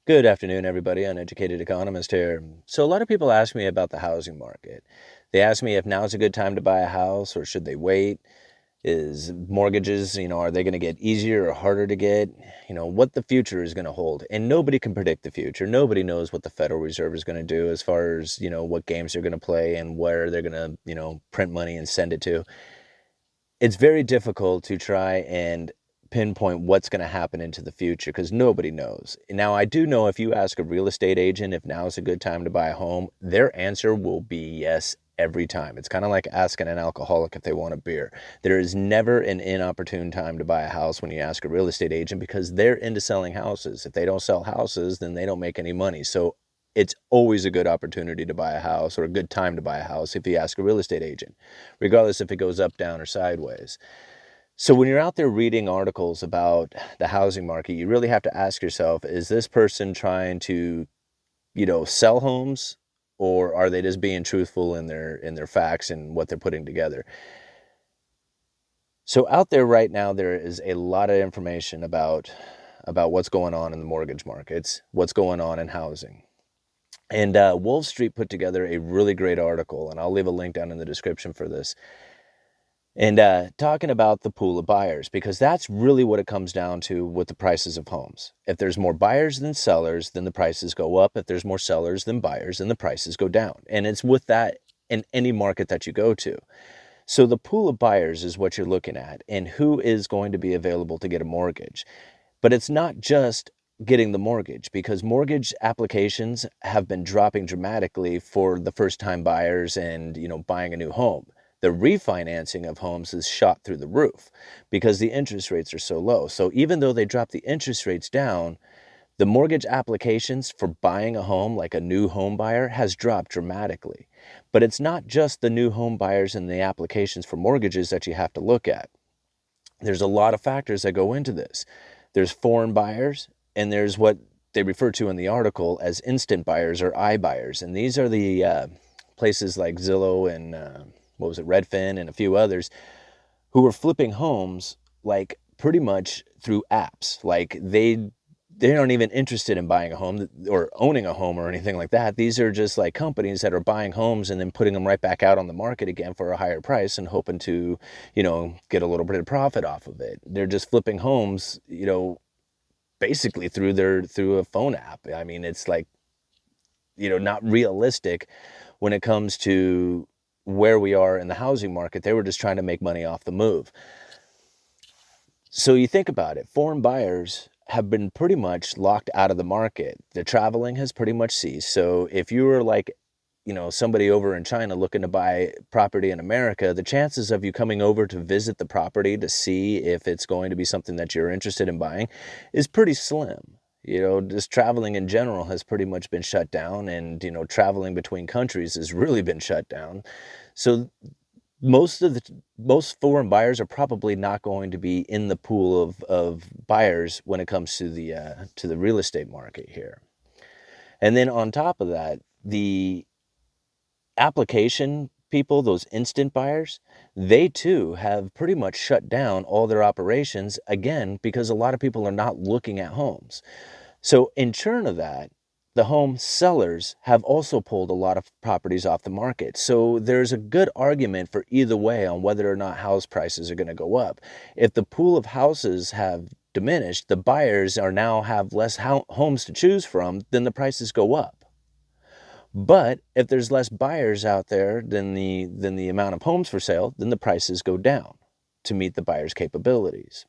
Good afternoon, everybody. Uneducated Economist here. So, a lot of people ask me about the housing market. They ask me if now's a good time to buy a house or should they wait? Is mortgages, are they going to get easier or harder to get? What the future is going to hold. And nobody can predict the future. Nobody knows what the Federal Reserve is going to do as far as, what games they're going to play and where they're going to, print money and send it to. It's very difficult to try and pinpoint what's going to happen into the future because nobody knows. Now, I do know if you ask a real estate agent if now is a good time to buy a home, their answer will be yes every time. It's kind of like asking an alcoholic if they want a beer. There is never an inopportune time to buy a house when you ask a real estate agent because they're into selling houses. If they don't sell houses, then they don't make any money. So it's always a good opportunity to buy a house or a good time to buy a house if you ask a real estate agent, regardless if it goes up, down, or sideways. So when you're out there reading articles about the housing market, you really have to ask yourself, is this person trying to, sell homes, or are they just being truthful in their facts and what they're putting together? So out there right now, there is a lot of information about what's going on in the mortgage markets, what's going on in housing. And Wolf Street put together a really great article, and I'll leave a link down in the description for this. And talking about the pool of buyers, because that's really what it comes down to with the prices of homes. If there's more buyers than sellers, then the prices go up. If there's more sellers than buyers, then the prices go down. And it's with that in any market that you go to. So the pool of buyers is what you're looking at and who is going to be available to get a mortgage. But it's not just getting the mortgage because mortgage applications have been dropping dramatically for the first time buyers and, buying a new home. The refinancing of homes is shot through the roof because the interest rates are so low. So even though they dropped the interest rates down, the mortgage applications for buying a home, like a new home buyer, has dropped dramatically. But it's not just the new home buyers and the applications for mortgages that you have to look at. There's a lot of factors that go into this. There's foreign buyers, and there's what they refer to in the article as instant buyers or iBuyers. And these are the places like Zillow and what was it, Redfin and a few others who are flipping homes like pretty much through apps. Like they aren't even interested in buying a home or owning a home or anything like that. These are just like companies that are buying homes and then putting them right back out on the market again for a higher price and hoping to, get a little bit of profit off of it. They're just flipping homes, basically through a phone app. I mean, it's like, not realistic when it comes to where we are in the housing market. They were just trying to make money off the move. So you think about it, foreign buyers have been pretty much locked out of the market. The traveling has pretty much ceased. So if you were like, somebody over in China looking to buy property in America, the chances of you coming over to visit the property to see if it's going to be something that you're interested in buying is pretty slim. Just traveling in general has pretty much been shut down, and, traveling between countries has really been shut down. So most foreign buyers are probably not going to be in the pool of buyers when it comes to the real estate market here. And then on top of that, the application people, those instant buyers, they too have pretty much shut down all their operations again because a lot of people are not looking at homes. So in turn of that, the home sellers have also pulled a lot of properties off the market. So there's a good argument for either way on whether or not house prices are going to go up. If the pool of houses have diminished, the buyers are now have less homes to choose from, then the prices go up. But if there's less buyers out there than the amount of homes for sale, then the prices go down to meet the buyer's capabilities.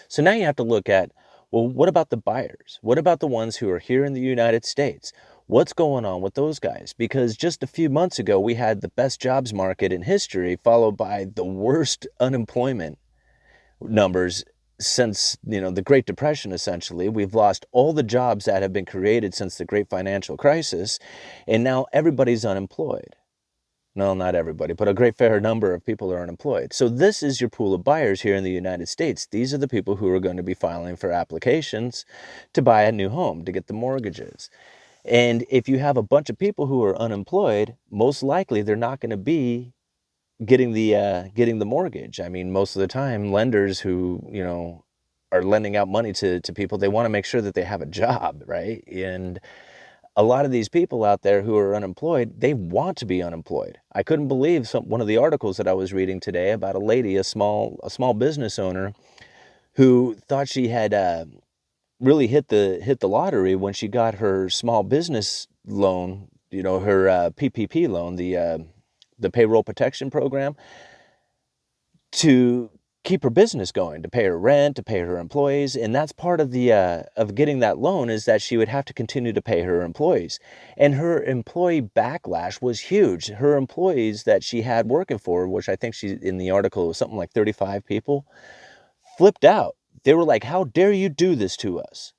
So now you have to look at, well, what about the buyers? What about the ones who are here in the United States? What's going on with those guys? Because just a few months ago, we had the best jobs market in history, followed by the worst unemployment numbers since, the Great Depression, essentially. We've lost all the jobs that have been created since the Great Financial Crisis, and now everybody's unemployed. No, not everybody, but a great fair number of people are unemployed. So this is your pool of buyers here in the United States. These are the people who are going to be filing for applications to buy a new home, to get the mortgages. And if you have a bunch of people who are unemployed, most likely they're not going to be getting the mortgage. I mean, most of the time, lenders who are lending out money to people, they want to make sure that they have a job, right? And a lot of these people out there who are unemployed, they want to be unemployed. I couldn't believe one of the articles that I was reading today about a lady, a small business owner, who thought she had really hit the lottery when she got her small business loan, her PPP loan, the payroll protection program, to keep her business going, to pay her rent, to pay her employees. And that's part of the of getting that loan, is that she would have to continue to pay her employees. And her employee backlash was huge. Her employees that she had working for her, which I think she, in the article, was something like 35 people, flipped out. They were like, "How dare you do this to us?"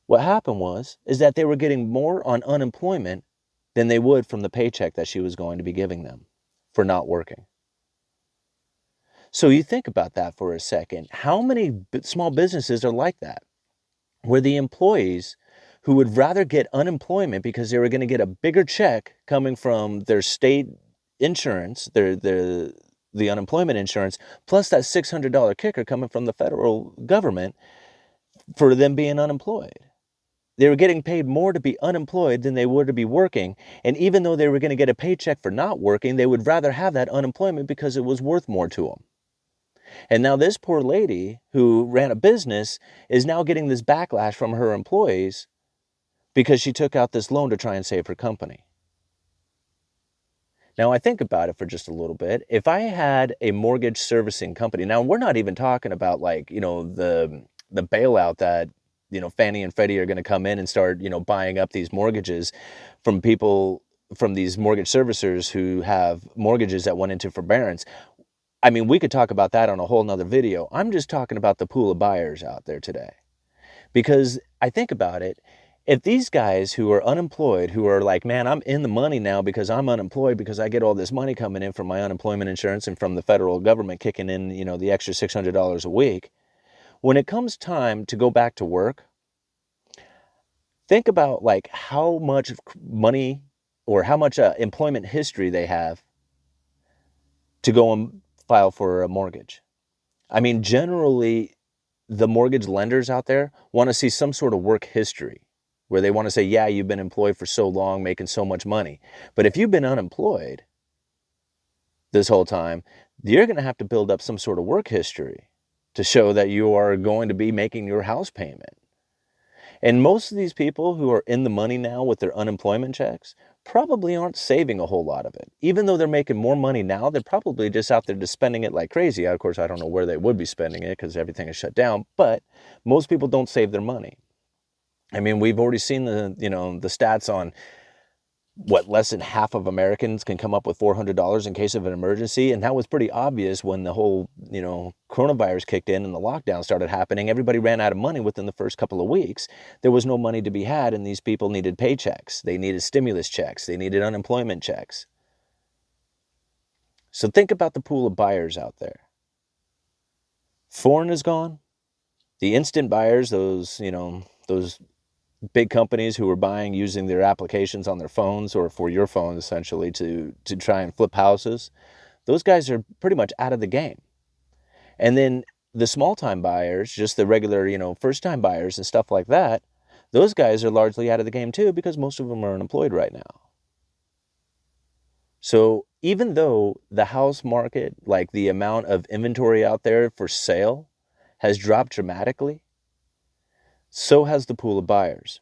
What happened is that they were getting more on unemployment than they would from the paycheck that she was going to be giving them for not working. So you think about that for a second. How many small businesses are like that, where the employees who would rather get unemployment because they were going to get a bigger check coming from their state insurance, the unemployment insurance, plus that $600 kicker coming from the federal government for them being unemployed. They were getting paid more to be unemployed than they were to be working. And even though they were going to get a paycheck for not working, they would rather have that unemployment because it was worth more to them. And now this poor lady who ran a business is now getting this backlash from her employees because she took out this loan to try and save her company. Now I think about it for just a little bit. If I had a mortgage servicing company, now we're not even talking about the bailout that, Fannie and Freddie are going to come in and start, buying up these mortgages from people, from these mortgage servicers who have mortgages that went into forbearance. I mean, we could talk about that on a whole nother video. I'm just talking about the pool of buyers out there today. Because I think about it, if these guys who are unemployed, who are like, "Man, I'm in the money now because I'm unemployed because I get all this money coming in from my unemployment insurance and from the federal government kicking in, the extra $600 a week." When it comes time to go back to work, think about like how much money or how much employment history they have to go and file for a mortgage. I mean, generally, the mortgage lenders out there want to see some sort of work history where they want to say, "Yeah, you've been employed for so long, making so much money." But if you've been unemployed this whole time, you're going to have to build up some sort of work history to show that you are going to be making your house payment. And most of these people who are in the money now with their unemployment checks probably aren't saving a whole lot of it. Even though they're making more money now, they're probably just out there just spending it like crazy. Of course, I don't know where they would be spending it because everything is shut down, but most people don't save their money. I mean, we've already seen the stats on what less than half of Americans can come up with $400 in case of an emergency. And that was pretty obvious when the whole, coronavirus kicked in and the lockdown started happening. Everybody ran out of money within the first couple of weeks. There was no money to be had, and these people needed paychecks. They needed stimulus checks. They needed unemployment checks. So think about the pool of buyers out there. Foreign is gone. The instant buyers, those big companies who were buying using their applications on their phones or for your phone essentially to try and flip houses, those guys are pretty much out of the game. And then the small time buyers, just the regular, first time buyers and stuff like that, those guys are largely out of the game too because most of them are unemployed right now. So even though the house market, like the amount of inventory out there for sale, has dropped dramatically, so has the pool of buyers.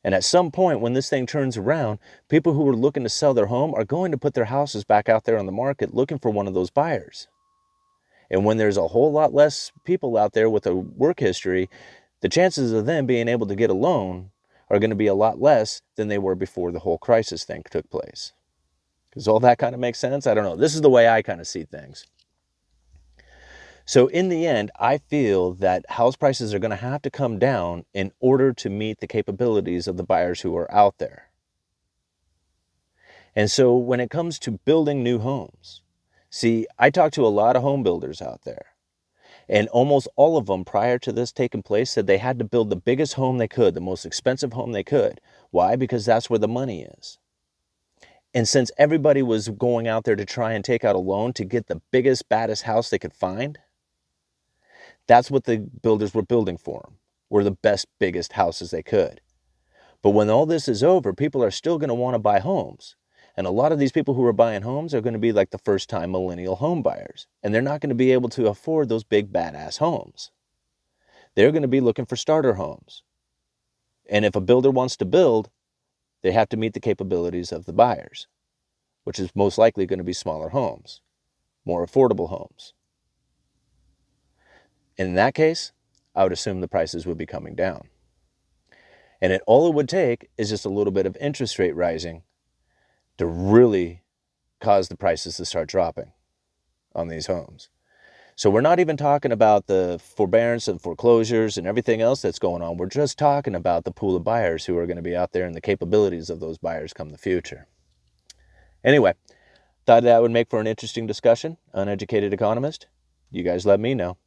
And at some point when this thing turns around, people who are looking to sell their home are going to put their houses back out there on the market looking for one of those buyers. And when there's a whole lot less people out there with a work history, the chances of them being able to get a loan are going to be a lot less than they were before the whole crisis thing took place. Does all that kind of make sense? I don't know. This is the way I kind of see things. So in the end, I feel that house prices are going to have to come down in order to meet the capabilities of the buyers who are out there. And so when it comes to building new homes, see, I talk to a lot of home builders out there, and almost all of them prior to this taking place said they had to build the biggest home they could, the most expensive home they could. Why? Because that's where the money is. And since everybody was going out there to try and take out a loan to get the biggest, baddest house they could find, That's what the builders were building for them, were the best, biggest houses they could. But when all this is over, people are still going to want to buy homes. And a lot of these people who are buying homes are going to be like the first-time millennial home buyers. And they're not going to be able to afford those big, badass homes. They're going to be looking for starter homes. And if a builder wants to build, they have to meet the capabilities of the buyers, which is most likely going to be smaller homes, more affordable homes. In that case, I would assume the prices would be coming down. And all it would take is just a little bit of interest rate rising to really cause the prices to start dropping on these homes. So we're not even talking about the forbearance and foreclosures and everything else that's going on. We're just talking about the pool of buyers who are going to be out there and the capabilities of those buyers come the future. Anyway, thought that would make for an interesting discussion. Uneducated Economist. You guys let me know.